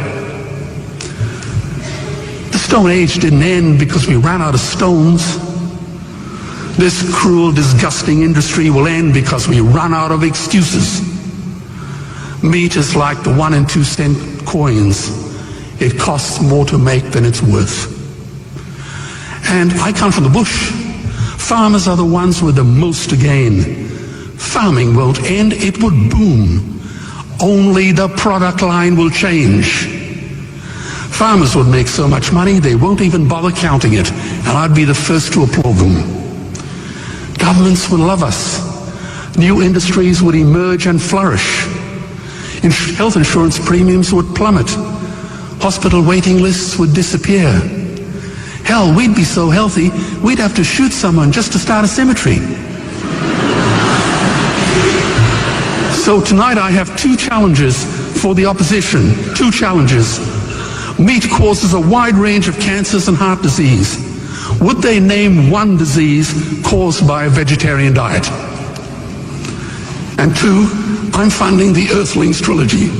The Stone Age didn't end because we ran out of stones. This cruel, disgusting industry will end because we run out of excuses. Meat is like the 1 and 2 cent coins. It costs more to make than it's worth. And I come from the bush. Farmers are the ones with the most to gain. Farming won't end, it would boom. Only the product line will change. Farmers would make so much money they won't even bother counting it, and I'd be the first to applaud them. Governments would love us. New industries would emerge and flourish. Health insurance premiums would plummet. Hospital waiting lists would disappear. Hell, we'd be so healthy, we'd have to shoot someone just to start a cemetery. So tonight I have 2 challenges for the opposition. 2 challenges. Meat causes a wide range of cancers and heart disease. Would they name one disease caused by a vegetarian diet? And 2, I'm funding the Earthlings trilogy.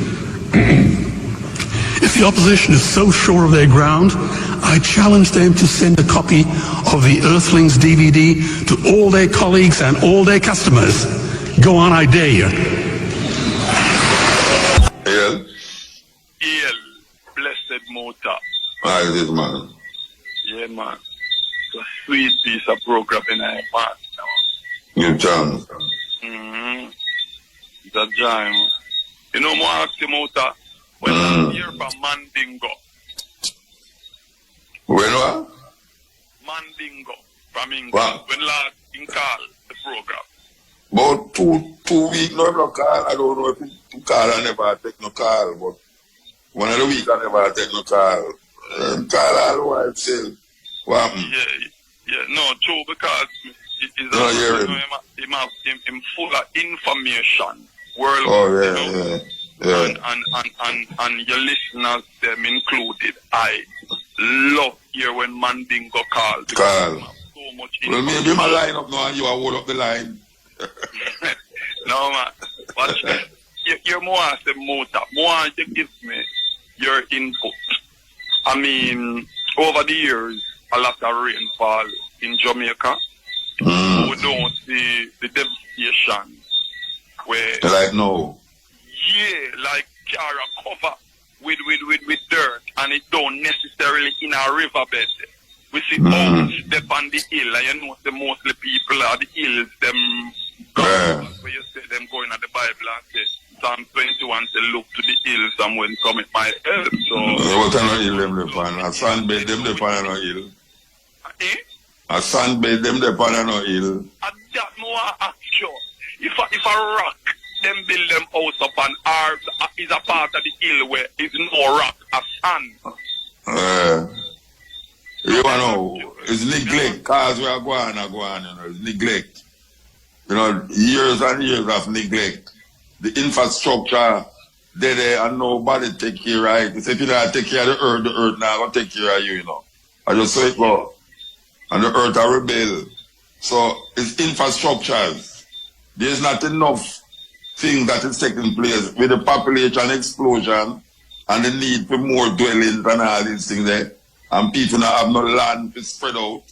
If the opposition is so sure of their ground, I challenge them to send a copy of the Earthlings DVD to all their colleagues and all their customers. Go on, I dare you. Hail. Hail, blessed muta. How is it, man? Yeah, man. It's a sweet piece of program in our part now. You chance. Mm-hmm. It's a jam. You know, more ask you, muta, when I hear from Mandingo. When what? Mandingo from England. What? When last in call the program. About two weeks, no, no call. I don't know if you call, I never take no call, but one of the week I never take no call. Call all the while still. What happened? Yeah, no, true, because he's full of information worldwide. Oh, yeah, you know? yeah. And your listeners, them included, I love here when Mandingo calls. Call. So much Well, maybe my line up now and you are hold up the line. No, man. But you're more as a motor. More you give me your input. I mean, over the years, a lot of rainfall in Jamaica. We don't see the devastation where... Like no. Yeah, like Cara cover with dirt, and it don't necessarily in a riverbed. We see all step on the hill, and you know the mostly people are the hills, them where you say them going at the Bible and say Psalm 21 say look to the hills and when cometh my help. So what kind of hill them depend? A sunbed them depend on a hill. A sunbed them depend on a hill. That more action. If a rock them build them house upon arbs is a part of the hill where is no rock, a sand. You know, it's neglect. Cause we are going, you know, it's neglect. You know, years and years of neglect. The infrastructure, they there and nobody take care of it. If you don't take care of the earth now going to take care of you, you know. I just say it go. And the earth are rebel. So it's infrastructures. There's not enough things that is taking place with the population explosion and the need for more dwellings and all these things there. and people not have no land to spread out.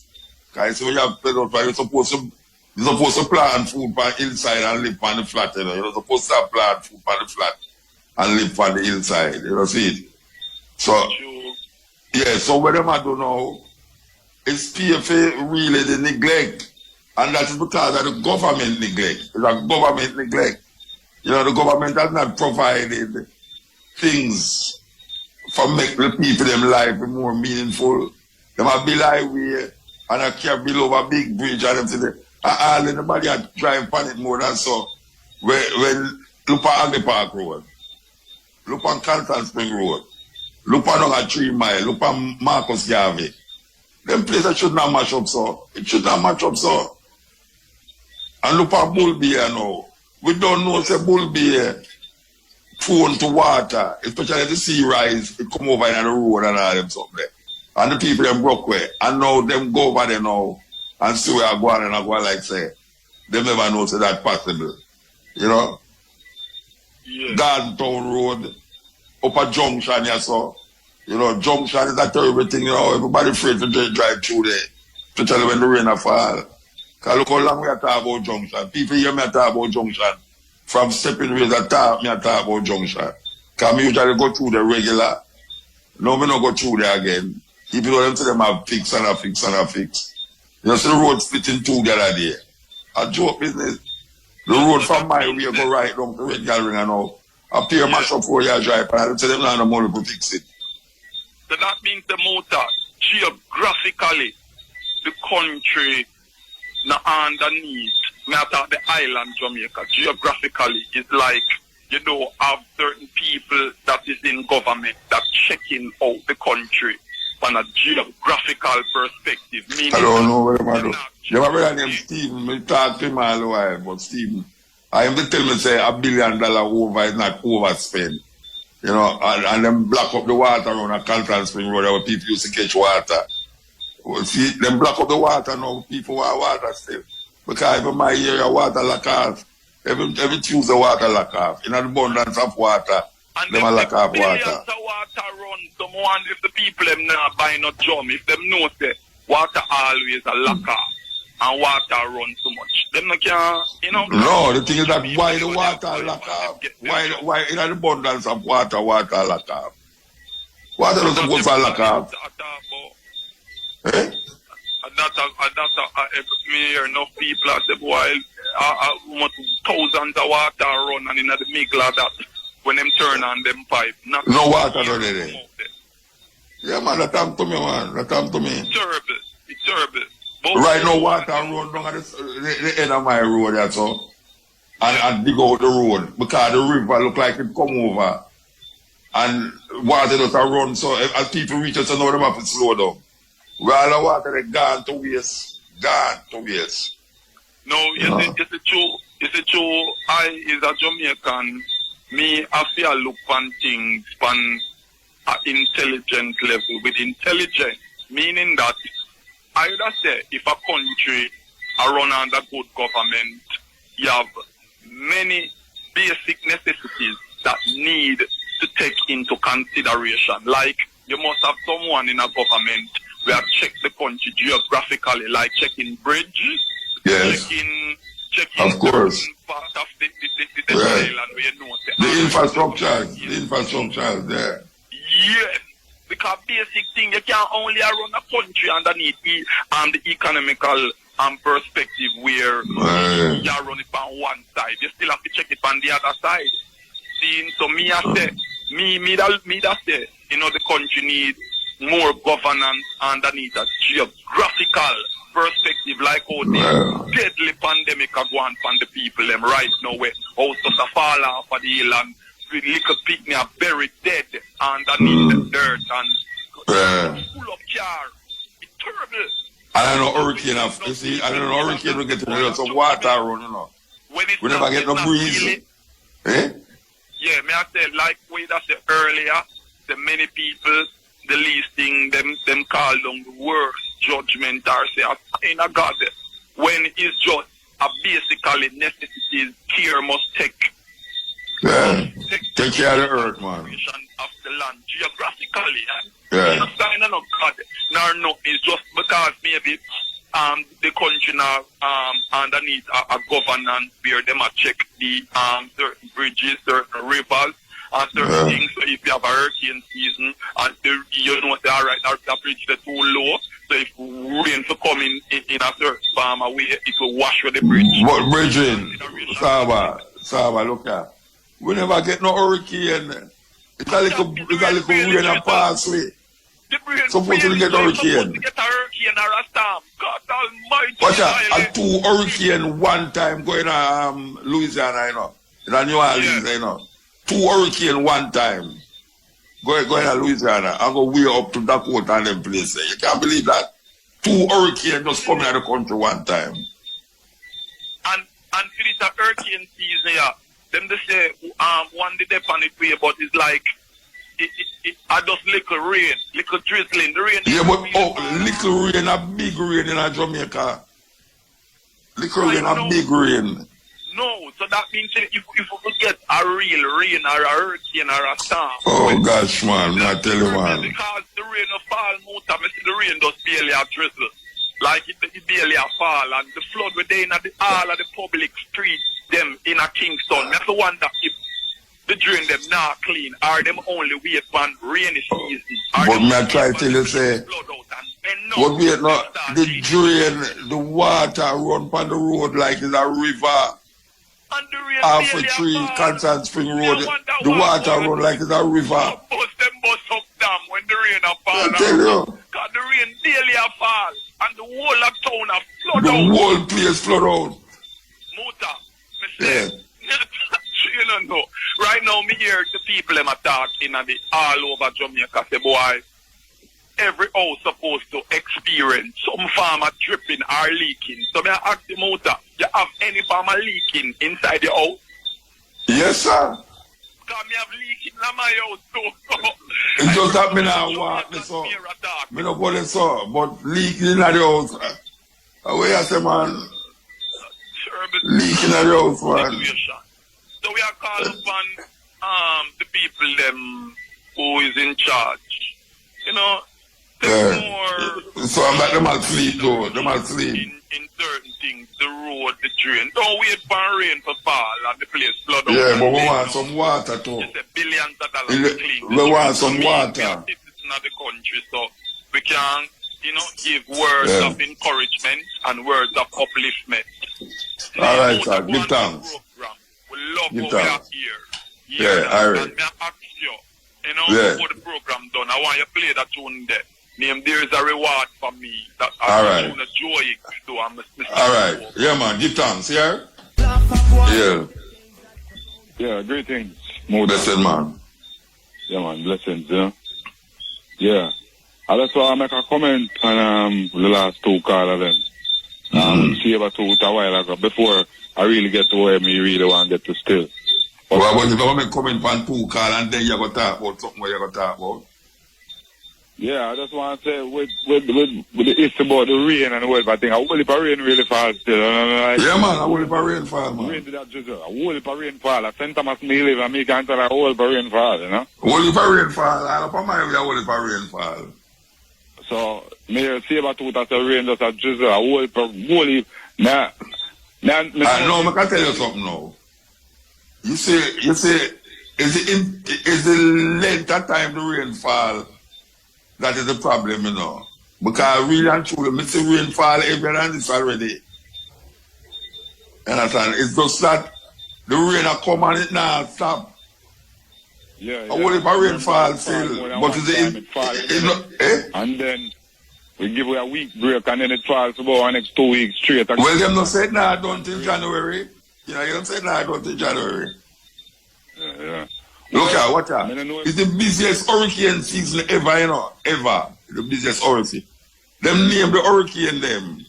Because when you have spread out, you're supposed to plant food on the hillside and live on the flat, you know. You're supposed to plant food on the flat and live on the hillside, you know, see it? So, yeah, so what them I do now is PFA really the neglect. And that is because of the government neglect. It's a government neglect. You know, the government has not provided things for make the people them life more meaningful. Them a build highway and a can build over a big bridge and them say that all anybody had drive on it more than so. When look at Agri Park Road, look on Canton Spring Road, look on 3 Mile, look on Marcus Garvey. Them places should not match up so. It should not match up so. And look at Bull Beer now. We don't know say Bull Beer prone to water, especially the sea rise, it come over in the road and all them stuff there. And the people them broke way. And now them go over there now and see where I go and I go like say. They never know say that possible. You know? Yeah. Garden Town Road, up a junction here so. You know, junction is a terrible thing, you know, everybody afraid to drive through there. Especially when the rain fall. Because look how long we are talking about junction. People hear me talk about junction. From stepping ways I talk about junction. Because me usually go through the regular. No, me not go through there again. People know them say them have fix and a fix and a fix. You know, so the road split in two the other day. A joke business. The road from my way go right down to Red Gallery and now. I pay a mash up 4 years drive and I tell them not no money to fix it. So that means the motor, geographically, the country now underneath, me talk the island Jamaica, geographically, is like, you know, have certain people that is in government that checking out the country from a geographical perspective. Meaning I don't know what I do. You have a brother named Stephen, we talk to him all the while, but Stephen, I am to tell me say $1 billion over is not overspent. You know, and them block up the water around a Canton Spring Road where people used to catch water. Well, see, them block up the water now, people want water still. Because even my area, water lack off. Every Tuesday, water lack off. In an abundance of water, and them lack off water. Millions of water run. Someone, if the people them not buy no drum, if them know say water always a lack off. And water run too much. Them not can, you know. No, the thing is that why the water lack off? Why in an abundance of water lack off? Water doesn't go for lack off. Eh? Me hear enough people at the boy, thousands of water run and in the middle of that, when them turn on them pipe. No water no there. Yeah man, that time to me man, that time to me. It's terrible. Right now, water run down at the end of my road, that's all. And dig out the road. Because the river look like it come over. And water does run, so as people reach us, now them have to slow down. Well, the water they gone to waste. No, it's true. I is a Jamaican. Me, I feel look on things on an intelligent level. With intelligence, meaning that I would say if a country are run under good government, you have many basic necessities that need to take into consideration. Like you must have someone in a government where check the country geographically, like checking bridges, yes. checking of course. part of the island where you know the infrastructure there. Yes. Because basic thing, you can't only run a country underneath the economical perspective where you run it on one side. You still have to check it on the other side. See, so me I say, me that say, you know, the country needs more governance underneath a geographical perspective, like how the deadly pandemic are going on the people them right now where houses are fall off of the hill and little picnic are buried dead underneath the dirt and full of car. It's terrible. I don't know hurricane you see, I don't know hurricane will get a lot of water run, you know. We never get no breeze. Eh? Yeah, may I say, like we said earlier, the many people, the least thing them call them the worst judgment or say a sign of God. When it's just a basically necessities care must take. Yeah. Take care of the earth, man. Of the land geographically. Yeah. It's a sign of God. nor nothing. It's just because maybe the country now underneath a governance where them a check the certain bridges, certain rivers, and certain things. So if you have a hurricane season and you know say alright, the bridge is too low, so if rain to come in a certain farm away, it will wash with the bridge. But bridging, Saba, look at. We never get no hurricane. It's a little rain and pass way. Supposed to get hurricane. To get a hurricane or a storm. God almighty. Watch out, a 2 hurricane one time going to Louisiana, you know. In New Orleans, you know. 2 hurricane one time. Going to Louisiana and go way up to Dakota and them places. You can't believe that. 2 hurricanes just coming out of the country one time. And for this hurricane season, yeah, them they say one day they on it way, but it's like it just little rain, little drizzling. The rain. Yeah, but little rain, a big rain in Jamaica. Little rain, a big rain. No, so that means if we get a real rain or a hurricane or a storm. Oh gosh, man, I tell you, man. Because the rain will fall, muta, I see the rain just barely a drizzle. Like it barely a fall, and the flood within all of the public streets, them in a Kingston. That's the one that if the drain them not clean, are them only wait for rainy season. But me I try to tell you say, but wait no, the drain, the water run on the road like it's a river. Half a tree, Constant Spring Road, the water run like it's a river. Bust up dam when the rain a fall. I tell you. Because the rain daily a fall, and the whole of town a flood the out. The whole place flood out. Muta, me say, you know, right now me hear the people them talking and they all over Jamaica say, boy, every house supposed to experience some farmer dripping or leaking. So me ask the Muta, you have any farmer leaking inside the house? Yes, sir. Because me have leaking in my house too. It's just that me now walk this up. Me no go this up, but leaking in the house. Where you say, man? Leaking in the house, man. So we are calling upon the people them who is in charge. You know, more. So I'm like them all sleep though. Them all sleep. In certain things, the road, the drain. Don't wait for rain to fall and the place flood out. Yeah, but we want some water too. It's billions of dollars to clean. We want some water. It's not the country, so we can, you know, give words of encouragement and words of upliftment. All right, sir. Give thanks. We love how we are here. Yeah, all right. And I ask you know, before the program done, I want you to play that tune there. Name, there is a reward for me that I want to enjoy it. So I'm all right. Yeah, man. Give thanks, yeah? Yeah. Yeah, greetings. Blessed, man. Yeah, man. Blessings, you know? Yeah. I just want to make a comment on the last 2 calls of them. See about 2 a while ago, before I really get to where me really want to get to still. But well, you want to comment on 2 calls and then you're going to talk about something where you're going to talk about? Yeah, I just want to say with the issue about the rain and the weather, I think a whole heap of rain really falls still. Yeah, man, a whole heap of rain fall, man. Rain did that just a whole heap of rain fall. At St. Thomas me live and me can't tell a whole heap of rain fall, you know? A whole heap of rain fall, and up on my way a whole heap of rain fall. So, me see about 2 that the rain just a drizzle, a whole heap, nah. No, I can tell you something now. You say, is the length of time the rain fall that is the problem, you know? Because really and truly, I see rain fall every night this already. You understand? It's just that the rain will come and it now stop. Yeah. I will if a rain fall still, but it's and then we give you a week break and then it falls about the next 2 weeks straight. Well, them not said nah done till January. You know, you don't say nah done till January. Yeah. Look at watch out. It's the busiest hurricane season ever, you know. Ever. The busiest hurricane. Them name the hurricane them.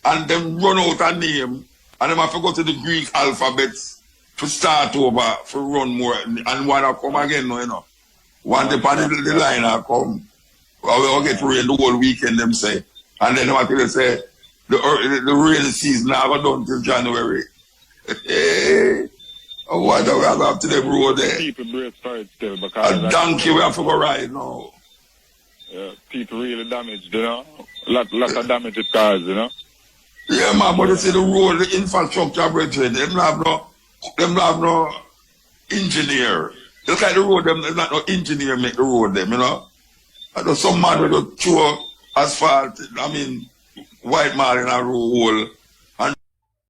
And them run out a name. And them have to go to the Greek alphabets to start over, to run more. And one will come again, you know. One depend on the line will come. We'll get rain the whole weekend, them say. And then they say, the rainy season never done till January. What do we have to the road there? People break for it still because a donkey we have to go ride now. Yeah, people really damaged, you know. Lot of damage it caused, you know. Yeah, man, but you see the road, the infrastructure, brethren, them have no engineer. Look like the road, them not no engineer make the road, them, you know. I know some man will throw asphalt, I mean, white man in a hole